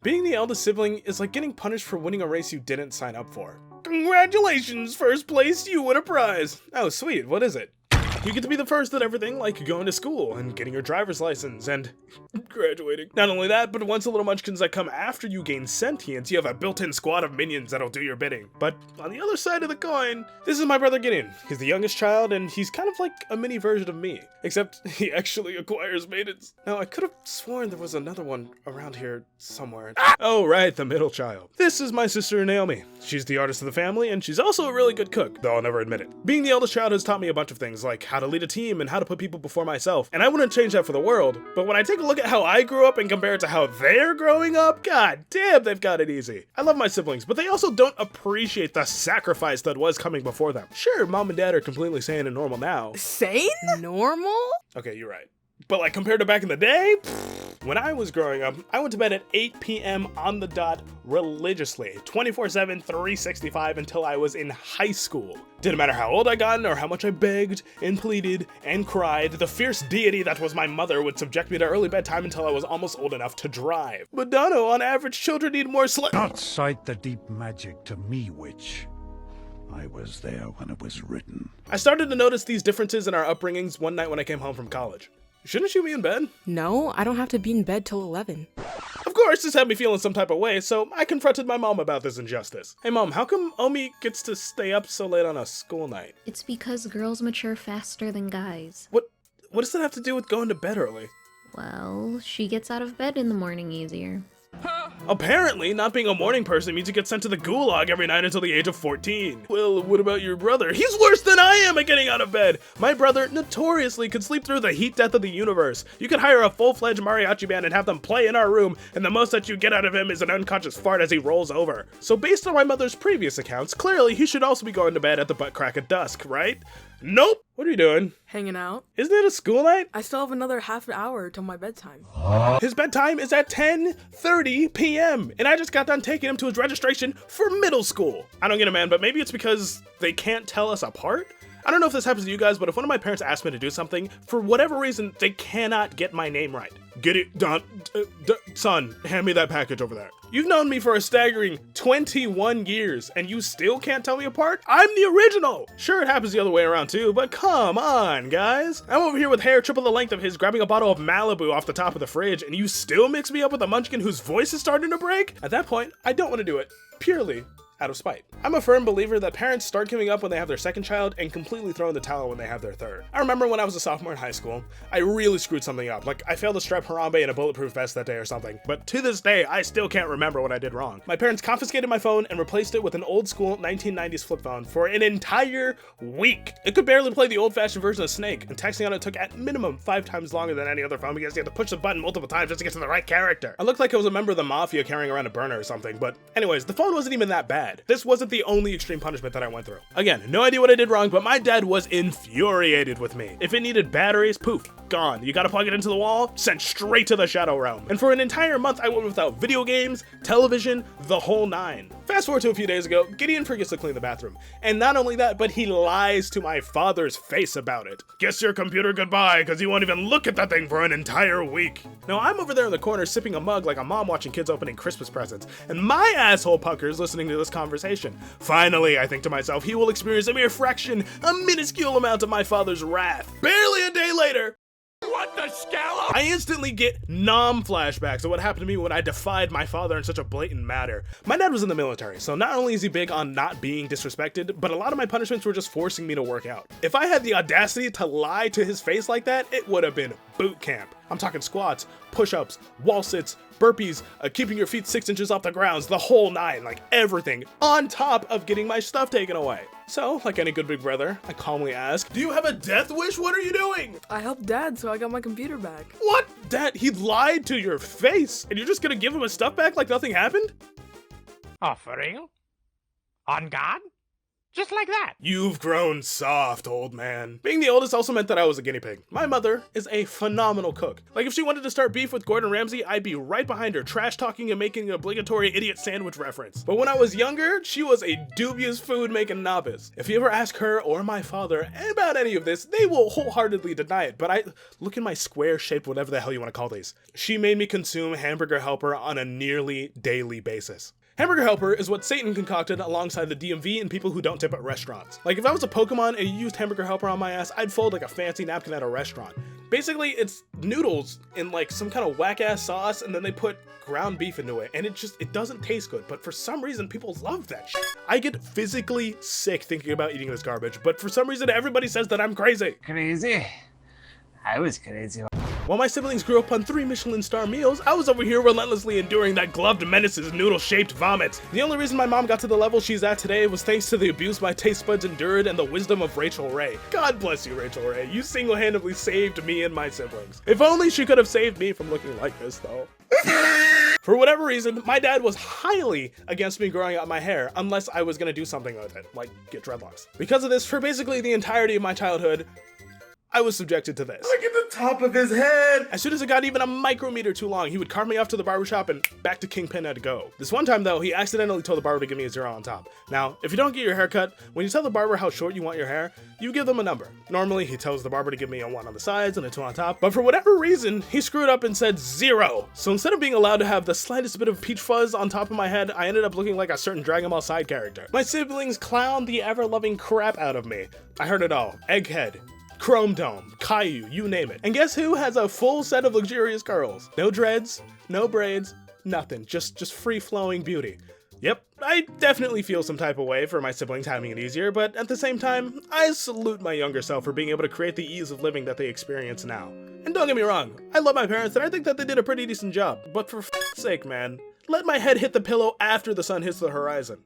Being the eldest sibling is like getting punished for winning a race you didn't sign up for. Congratulations, first place, you win a prize. Oh, sweet, what is it? You get to be the first at everything, like going to school and getting your driver's license and graduating. Not only that, but once the little munchkins that come after you gain sentience, you have a built-in squad of minions that'll do your bidding. But on the other side of the coin, this is my brother Gideon. He's the youngest child, and he's kind of like a mini version of me, except he actually acquires maidens. Now, I could have sworn there was another one around here somewhere. Oh, right, the middle child. This is my sister Naomi. She's the artist of the family, and she's also a really good cook, though I'll never admit it. Being the eldest child has taught me a bunch of things, like how to lead a team and how to put people before myself, and I wouldn't change that for the world. But when I take a look at how I grew up and compare it to how they're growing up, god damn, they've got it easy. I love my siblings, but they also don't appreciate the sacrifice that was coming before them. Sure, mom and dad are completely sane and normal now. Sane? Normal? Okay, you're right. But like compared to back in the day, when I was growing up, I went to bed at 8 p.m. on the dot religiously, 24/7, 365 until I was in high school. Didn't matter how old I got or how much I begged and pleaded and cried, the fierce deity that was my mother would subject me to early bedtime until I was almost old enough to drive. But Dono, on average, children need more sleep. Not cite the deep magic to me, witch. I was there when it was written. I started to notice these differences in our upbringings one night when I came home from college. Shouldn't you be in bed? No, I don't have to be in bed till 11. Of course, this had me feeling some type of way, so I confronted my mom about this injustice. Hey mom, how come Omi gets to stay up so late on a school night? It's because girls mature faster than guys. What does that have to do with going to bed early? Well, she gets out of bed in the morning easier. Apparently, not being a morning person means you get sent to the gulag every night until the age of 14. Well, what about your brother? He's worse than I am at getting out of bed! My brother notoriously could sleep through the heat death of the universe. You could hire a full-fledged mariachi band and have them play in our room, and the most that you get out of him is an unconscious fart as he rolls over. So based on my mother's previous accounts, clearly he should also be going to bed at the butt crack of dusk, right? Nope! What are you doing? Hanging out. Isn't it a school night? I still have another half an hour till my bedtime. His bedtime is at 10:30 p.m. and I just got done taking him to his registration for middle school. I don't get it, man, but maybe it's because they can't tell us apart? I don't know if this happens to you guys, but if one of my parents asks me to do something, for whatever reason, they cannot get my name right. Get it done. Son, hand me that package over there. You've known me for a staggering 21 years, and you still can't tell me apart? I'm the original! Sure, it happens the other way around too, but come on, guys. I'm over here with hair triple the length of his, grabbing a bottle of Malibu off the top of the fridge, and you still mix me up with a munchkin whose voice is starting to break? At that point, I don't want to do it, purely out of spite. I'm a firm believer that parents start giving up when they have their second child and completely throw in the towel when they have their third. I remember when I was a sophomore in high school, I really screwed something up. Like, I failed to strap Harambe in a bulletproof vest that day or something. But to this day, I still can't remember what I did wrong. My parents confiscated my phone and replaced it with an old school 1990s flip phone for an entire week. It could barely play the old-fashioned version of Snake, and texting on it took at minimum 5 times longer than any other phone because you had to push the button multiple times just to get to the right character. I looked like I was a member of the mafia carrying around a burner or something, but anyways, the phone wasn't even that bad. This wasn't the only extreme punishment that I went through. Again, no idea what I did wrong, but my dad was infuriated with me. If it needed batteries, poof, gone. You gotta plug it into the wall, sent straight to the Shadow Realm. And for an entire month, I went without video games, television, the whole nine. Fast forward to a few days ago, Gideon forgets to clean the bathroom. And not only that, but he lies to my father's face about it. Guess your computer goodbye, cause you won't even look at that thing for an entire week. Now I'm over there in the corner sipping a mug like a mom watching kids opening Christmas presents, and my asshole puckers listening to this conversation. Finally, I think to myself, he will experience a mere fraction, a minuscule amount of my father's wrath. Barely a day later, what the scallop? I instantly get Nom flashbacks of what happened to me when I defied my father in such a blatant matter. My dad was in the military, so not only is he big on not being disrespected, but a lot of my punishments were just forcing me to work out. If I had the audacity to lie to his face like that, it would have been boot camp. I'm talking squats, push-ups, wall sits, burpees, keeping your feet 6 inches off the ground, the whole nine, like everything, on top of getting my stuff taken away. So, like any good big brother, I calmly ask, do you have a death wish? What are you doing? I helped Dad, so I got my computer back. What? Dad, he lied to your face, and you're just gonna give him his stuff back like nothing happened? Oh, for real? On God? Just like that. You've grown soft, old man. Being the oldest also meant that I was a guinea pig. My mother is a phenomenal cook. Like, if she wanted to start beef with Gordon Ramsay, I'd be right behind her, trash talking and making an obligatory idiot sandwich reference. But when I was younger, she was a dubious food making novice. If you ever ask her or my father about any of this, they will wholeheartedly deny it. But look in my square shaped whatever the hell you want to call these. She made me consume Hamburger Helper on a nearly daily basis. Hamburger Helper is what Satan concocted alongside the DMV and people who don't tip at restaurants. Like, if I was a Pokemon and you used Hamburger Helper on my ass, I'd fold like a fancy napkin at a restaurant. Basically, it's noodles in like some kind of whack-ass sauce, and then they put ground beef into it, and it doesn't taste good, but for some reason, people love that shit. I get physically sick thinking about eating this garbage, but for some reason, everybody says that I'm crazy. Crazy? I was crazy. While my siblings grew up on 3 Michelin star meals, I was over here relentlessly enduring that gloved menace's noodle-shaped vomit. The only reason my mom got to the level she's at today was thanks to the abuse my taste buds endured and the wisdom of Rachel Ray. God bless you, Rachel Ray. You single-handedly saved me and my siblings. If only she could have saved me from looking like this, though. For whatever reason, my dad was highly against me growing out my hair unless I was gonna do something with it, like get dreadlocks. Because of this, for basically the entirety of my childhood, I was subjected to this. Look at the top of his head! As soon as it got even a micrometer too long, he would cart me off to the barbershop and back to Kingpin I'd go. This one time though, he accidentally told the barber to give me a 0 on top. Now, if you don't get your hair cut, when you tell the barber how short you want your hair, you give them a number. Normally, he tells the barber to give me a 1 on the sides and a 2 on top, but for whatever reason, he screwed up and said 0. So instead of being allowed to have the slightest bit of peach fuzz on top of my head, I ended up looking like a certain Dragon Ball side character. My siblings clowned the ever-loving crap out of me. I heard it all. Egghead, Chrome Dome, Caillou, you name it. And guess who has a full set of luxurious curls? No dreads, no braids, nothing. Just free-flowing beauty. Yep, I definitely feel some type of way for my siblings having it easier, but at the same time, I salute my younger self for being able to create the ease of living that they experience now. And don't get me wrong, I love my parents and I think that they did a pretty decent job, but for f***'s sake, man, let my head hit the pillow after the sun hits the horizon.